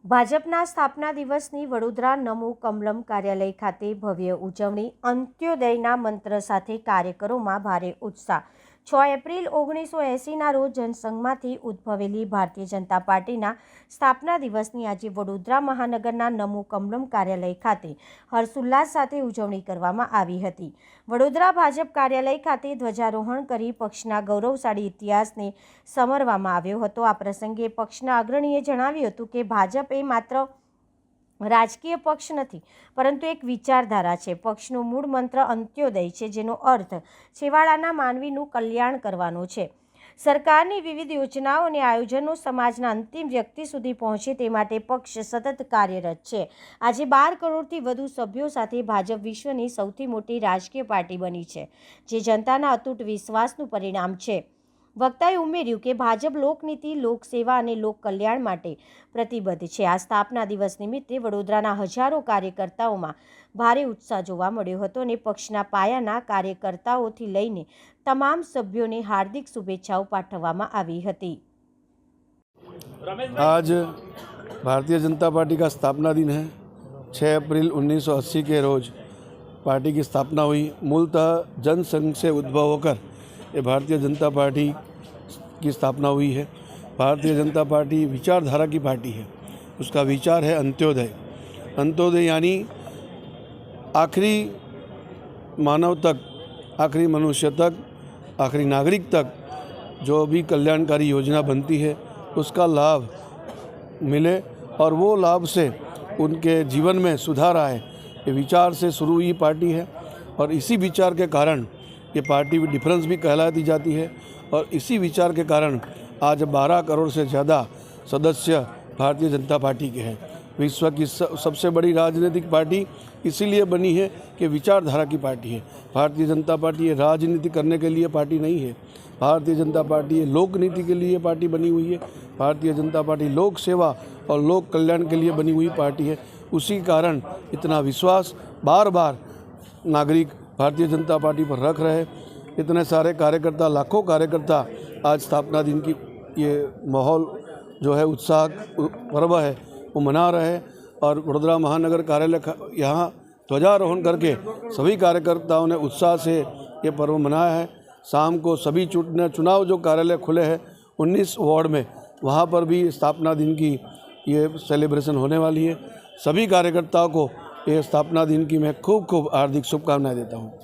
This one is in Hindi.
ભાજપના સ્થાપના દિવસની વડોદરા નમો કમલમ કાર્યાલય ખાતે ભવ્ય ઉજવણી, અંત્યોદયના મંત્ર સાથે કાર્યકરોમાં ભારે ઉત્સાહ। 6 એપ્રિલ 1980ના રોજ જનસંઘમાંથી ઉદ્ભવેલી ભારતીય જનતા પાર્ટીના સ્થાપના દિવસની આજે વડોદરા મહાનગરના નમો કમલમ કાર્યાલય ખાતે હર્ષોલ્લાસ સાથે ઉજવણી કરવામાં આવી હતી। વડોદરા ભાજપ કાર્યાલય ખાતે ધ્વજારોહણ કરી પક્ષના ગૌરવશાળી ઇતિહાસને સમરવામાં આવ્યો હતો। આ પ્રસંગે પક્ષના અગ્રણીએ જણાવ્યું હતું કે ભાજપ એ માત્ર રાજકીય પક્ષ નથી, પરંતુ એક વિચારધારા છે। પક્ષનો મૂળ મંત્ર અંત્યોદય છે, જેનો અર્થ છેવાડાના માનવીનું કલ્યાણ કરવાનો છે। સરકારની વિવિધ યોજનાઓ અને આયોજનો સમાજના અંતિમ વ્યક્તિ સુધી પહોંચે તે માટે પક્ષ સતત કાર્યરત છે। આજે 12 કરોડથી વધુ સભ્યો સાથે ભાજપ વિશ્વની સૌથી મોટી રાજકીય પાર્ટી બની છે, જે જનતાના અતૂટ વિશ્વાસનું પરિણામ છે। વક્તાએ ઉમેર્યું કે ભાજપ લોકનીતિ, લોકસેવા અને લોક કલ્યાણ માટે પ્રતિબદ્ધ છે। આ સ્થાપના દિવસ નિમિત્તે વડોદરાના હજારો કાર્યકર્તાઓમાં ભારે ઉત્સાહ જોવા મળ્યો હતો અને પક્ષના પાયાના કાર્યકર્તાઓથી લઈને તમામ સભ્યોને હાર્દિક શુભેચ્છાઓ પાઠવવામાં આવી હતી। आज भारतीय जनता पार्टी का स्थापना दिन है। 6 अप्रैल 1980 के रोज पार्टी की स्थापना हुई। मूलतः जनसंघ से उद्भव होकर ये भारतीय जनता पार्टी की स्थापना हुई है। भारतीय जनता पार्टी विचारधारा की पार्टी है। उसका विचार है अंत्योदय। अंत्योदय यानी आखिरी मानव तक, आखिरी मनुष्य तक, आखिरी नागरिक तक जो भी कल्याणकारी योजना बनती है उसका लाभ मिले और वो लाभ से उनके जीवन में सुधार आए, ये विचार से शुरू हुई पार्टी है। और इसी विचार के कारण ये पार्टी डिफरेंस भी कहलाती जाती है। और इसी विचार के कारण आज 12 करोड़ से ज़्यादा सदस्य भारतीय जनता पार्टी के हैं। विश्व की सबसे बड़ी राजनीतिक पार्टी इसीलिए बनी है कि विचारधारा की पार्टी है। भारतीय जनता पार्टी ये राजनीति करने के लिए पार्टी नहीं है। भारतीय जनता पार्टी ये लोक नीति के लिए पार्टी बनी हुई है। भारतीय जनता पार्टी लोक सेवा और लोक कल्याण के लिए बनी हुई पार्टी है। उसी कारण इतना विश्वास बार बार नागरिक भारतीय जनता पार्टी पर रख रहे। इतने सारे कार्यकर्ता, लाखों कार्यकर्ता आज स्थापना दिन की ये माहौल जो है, उत्साह पर्व है, वो मना रहे हैं। और वडोदरा महानगर कार्यालय यहाँ ध्वजारोहण करके सभी कार्यकर्ताओं ने उत्साह से ये पर्व मनाया है। शाम को सभी चुनाव जो कार्यालय खुले हैं 19 वार्ड में, वहाँ पर भी स्थापना दिन की ये सेलिब्रेशन होने वाली है। सभी कार्यकर्ताओं को ये स्थापना दिन की मैं खूब हार्दिक शुभकामनाएं देता हूँ।